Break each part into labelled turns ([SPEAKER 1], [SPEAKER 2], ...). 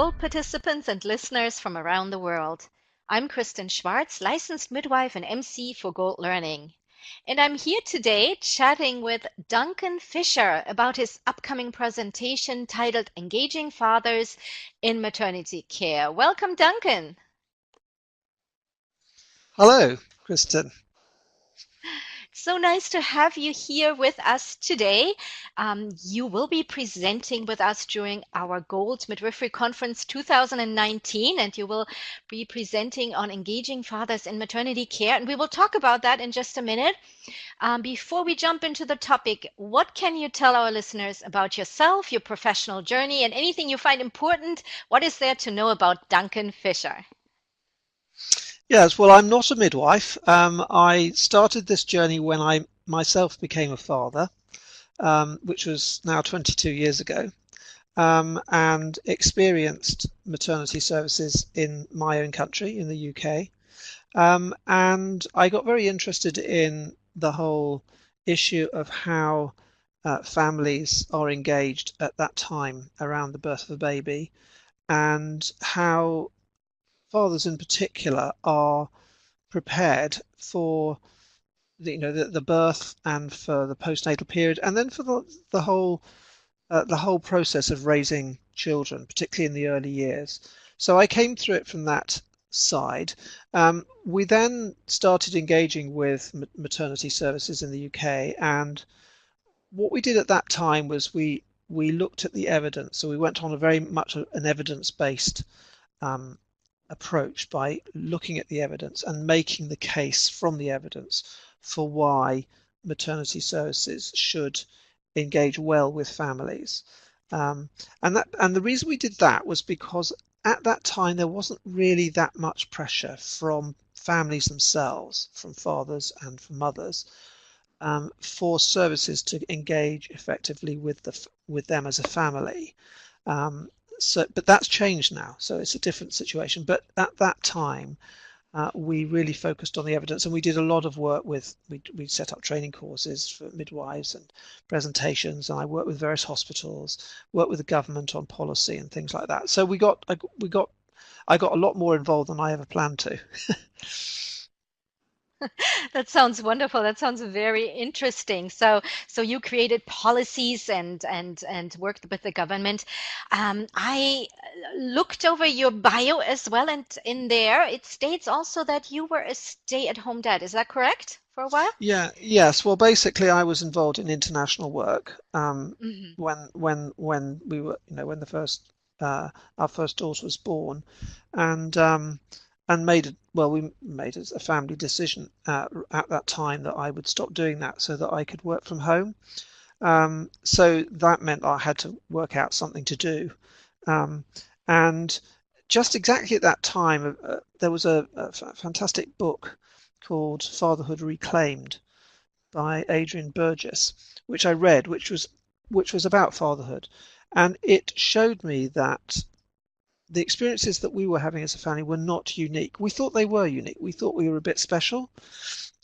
[SPEAKER 1] all participants and listeners from around the world. I'm Kristen Schwartz, licensed midwife and MC for Gold Learning. And I'm here today chatting with Duncan Fisher about his upcoming presentation titled Engaging Fathers in Maternity Care. Welcome, Duncan.
[SPEAKER 2] Hello, Kristen.
[SPEAKER 1] So nice to have you here with us today. You will be presenting with us during our Gold Midwifery Conference 2019, and you will be presenting on engaging fathers in maternity care. And we will talk about that in just a minute. Before we jump into the topic, what can you tell our listeners about yourself, your professional journey, and anything you find important? What is there to know about Duncan Fisher?
[SPEAKER 2] Yes, well, I'm not a midwife. I started this journey when I myself became a father, which was now 22 years ago, and experienced maternity services in my own country, in the UK. And I got very interested in the whole issue of how families are engaged at that time around the birth of a baby, and how fathers in particular are prepared for the birth and for the postnatal period, and then for the whole process of raising children, particularly in the early years. So I came through it from that side. We then started engaging with maternity services in the UK, and what we did at that time was we looked at the evidence. So we went on a very much an evidence-based um, approach by looking at the evidence and making the case from the evidence for why maternity services should engage well with families. And the reason we did that was because at that time there wasn't really that much pressure from families themselves, from fathers and from mothers, for services to engage effectively with them as a family. But that's changed now, so it's a different situation. But at that time, we really focused on the evidence, and we did a lot of work with. We set up training courses for midwives and presentations, and I worked with various hospitals, worked with the government on policy and things like that. So I got a lot more involved than I ever planned to.
[SPEAKER 1] That sounds wonderful. That sounds very interesting. So you created policies and worked with the government. I looked over your bio as well, and in there it states also that you were a stay-at-home dad. Is that correct? For a while?
[SPEAKER 2] Yeah, yes. Well, basically, I was involved in international work
[SPEAKER 1] Hmm.
[SPEAKER 2] when we were, when the first our first daughter was born, and we made a family decision at that time that I would stop doing that so that I could work from home. So that meant I had to work out something to do, um, and just exactly at that time, there was a fantastic book called Fatherhood Reclaimed by Adrian Burgess, which I read, which was about fatherhood, and it showed me that the experiences that we were having as a family were not unique. We thought they were unique. We thought we were a bit special.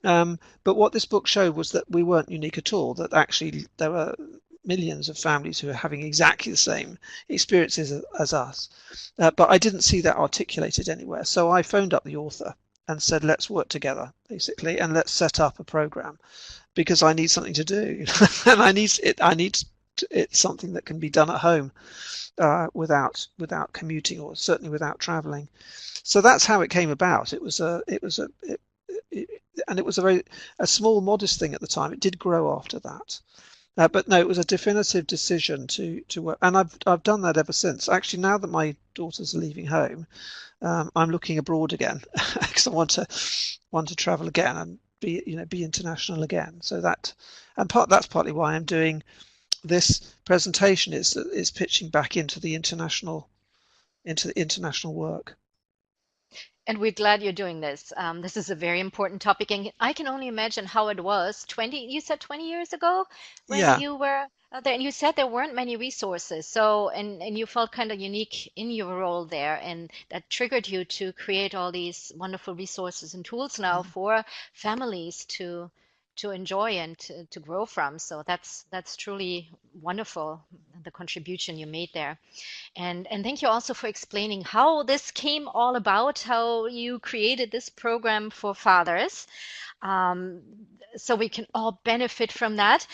[SPEAKER 2] But what this book showed was that we weren't unique at all, that actually there were millions of families who are having exactly the same experiences as us. But I didn't see that articulated anywhere. So I phoned up the author and said, let's work together, basically, and let's set up a program because I need something to do. And it's something that can be done at home without commuting or certainly without traveling. So that's how it came about. And it was a small, modest thing at the time. It did grow after that. But no, it was a definitive decision to work, and I've done that ever since. Actually, now that my daughters are leaving home, I'm looking abroad again because I want to travel again and be international again. So that's partly why I'm doing this presentation is pitching back into the international work.
[SPEAKER 1] And we're glad you're doing this. This is a very important topic, and I can only imagine how it was 20, you said 20 years ago when
[SPEAKER 2] Yeah,
[SPEAKER 1] you were out there, and you said there weren't many resources. So, and you felt kind of unique in your role there, and that triggered you to create all these wonderful resources and tools now for families enjoy and to grow from. So that's truly wonderful, the contribution you made there. And thank you also for explaining how this came all about, how you created this program for fathers, um, so we can all benefit from that.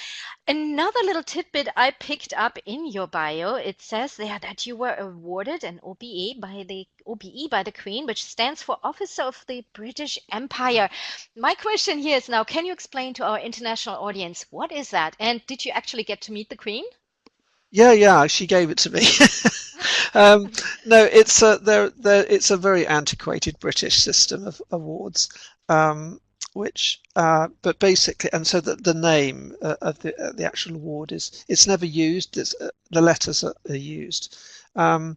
[SPEAKER 1] Another little tidbit I picked up in your bio, it says there that you were awarded an OBE by the Queen, which stands for Officer of the British Empire. My question here is now, can you explain to our international audience what is that? And did you actually get to meet the Queen?
[SPEAKER 2] Yeah, she gave it to me. No, it's a very antiquated British system of awards, but basically, and so the name of the actual award it's never used. The letters are used, and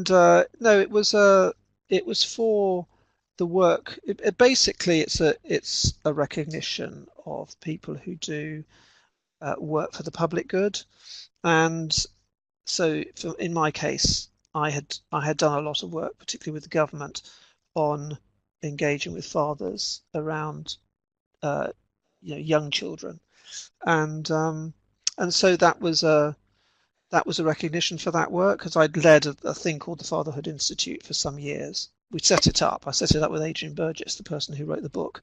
[SPEAKER 2] no, it was for the work. Basically, it's a recognition of people who do work for the public good. And so in my case, I had done a lot of work, particularly with the government, on engaging with fathers around young children, and so that was a recognition for that work, because I'd led a thing called the Fatherhood Institute for some years. We set it up. I set it up with Adrian Burgess, the person who wrote the book,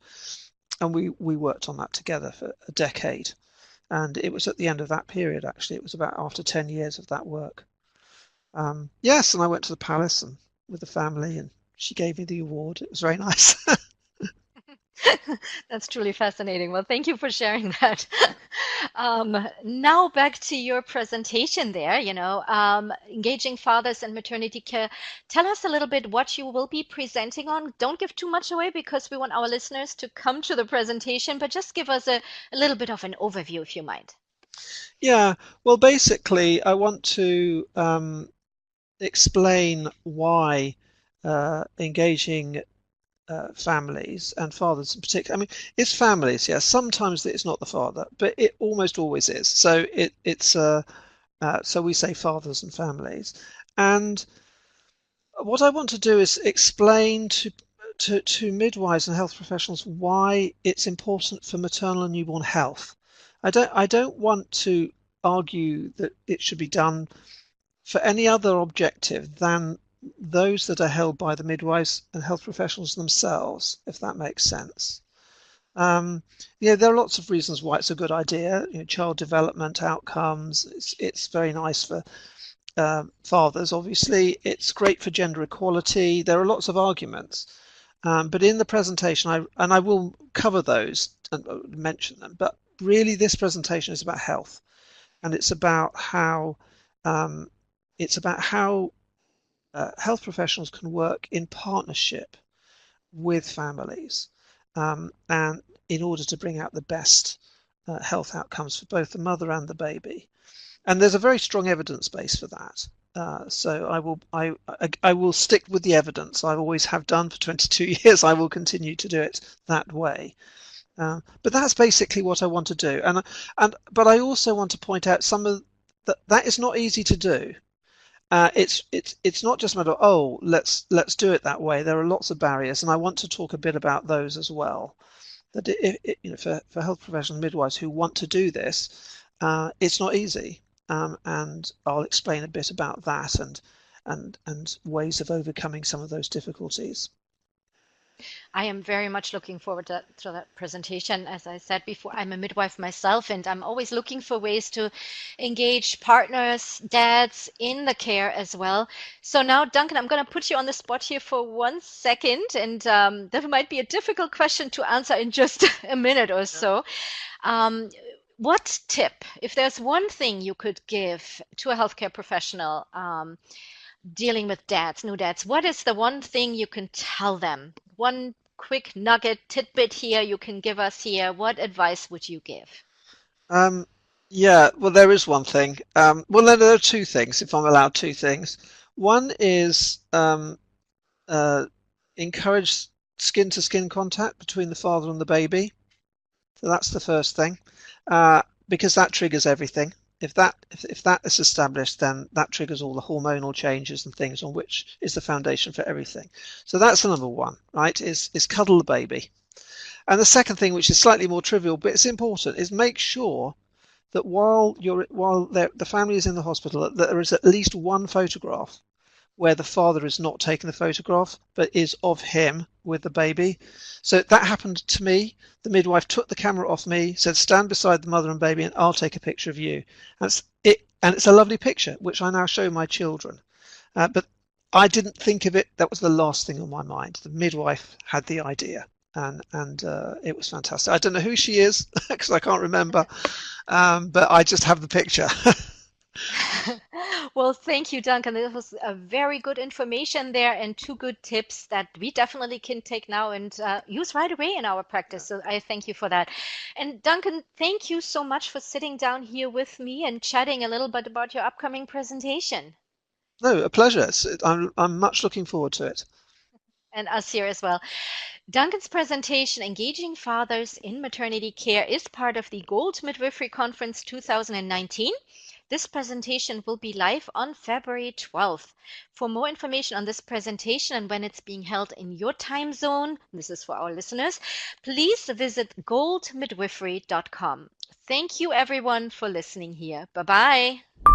[SPEAKER 2] and we worked on that together for a decade. And it was at the end of that period, actually. It was about after 10 years of that work. Yes, and I went to the palace and with the family, and she gave me the award. It was very nice.
[SPEAKER 1] That's truly fascinating. Well, thank you for sharing that. Now back to your presentation there, engaging fathers in maternity care. Tell us a little bit what you will be presenting on. Don't give too much away because we want our listeners to come to the presentation, but just give us a little bit of an overview, if you mind.
[SPEAKER 2] Yeah, well, basically, I want to explain why engaging families and fathers in particular. I mean, it's families, yes. Sometimes it's not the father, but it almost always is. So so we say fathers and families. And what I want to do is explain to midwives and health professionals why it's important for maternal and newborn health. I don't want to argue that it should be done for any other objective than those that are held by the midwives and health professionals themselves, if that makes sense. There are lots of reasons why it's a good idea. Child development outcomes. It's very nice for fathers. Obviously, it's great for gender equality. There are lots of arguments, but in the presentation, I will cover those and mention them. But really, this presentation is about health, and it's about how health professionals can work in partnership with families, and in order to bring out the best health outcomes for both the mother and the baby. And there's a very strong evidence base for that. So I will stick with the evidence. I always have done for 22 years. I will continue to do it that way. But that's basically what I want to do. But I also want to point out some of that is not easy to do. It's not just a matter of, let's do it that way. There are lots of barriers, and I want to talk a bit about those as well. That for health professional midwives who want to do this, it's not easy, and I'll explain a bit about that and ways of overcoming some of those difficulties.
[SPEAKER 1] I am very much looking forward to that presentation. As I said before, I'm a midwife myself, and I'm always looking for ways to engage partners, dads in the care as well. So now, Duncan, I'm going to put you on the spot here for 1 second, and that might be a difficult question to answer in just a minute or so. What tip, if there's one thing you could give to a healthcare professional dealing with new dads, what is the one thing you can tell them? One quick nugget, tidbit here you can give us here. What advice would you give?
[SPEAKER 2] Yeah, well, there is one thing. Well, there are two things, if I'm allowed two things. One is encourage skin-to-skin contact between the father and the baby. So that's the first thing, because that triggers everything. If that is established, then that triggers all the hormonal changes and things on which is the foundation for everything. So that's the number one, right? Is cuddle the baby. And the second thing, which is slightly more trivial, but it's important, is make sure that while the family is in the hospital, that there is at least one photograph where the father is not taking the photograph, but is of him with the baby. So that happened to me. The midwife took the camera off me, said, stand beside the mother and baby, and I'll take a picture of you. That's it. And it's a lovely picture, which I now show my children. But I didn't think of it. That was the last thing on my mind. The midwife had the idea. And it was fantastic. I don't know who she is because I can't remember, but I just have the picture.
[SPEAKER 1] Well, thank you, Duncan. This was a very good information there and two good tips that we definitely can take now and use right away in our practice. So I thank you for that. And Duncan, thank you so much for sitting down here with me and chatting a little bit about your upcoming presentation.
[SPEAKER 2] No, a pleasure. I'm much looking forward to it.
[SPEAKER 1] And us here as well. Duncan's presentation, Engaging Fathers in Maternity Care, is part of the Gold Midwifery Conference 2019. This presentation will be live on February 12th. For more information on this presentation and when it's being held in your time zone, this is for our listeners, please visit goldmidwifery.com. Thank you everyone for listening here. Bye-bye.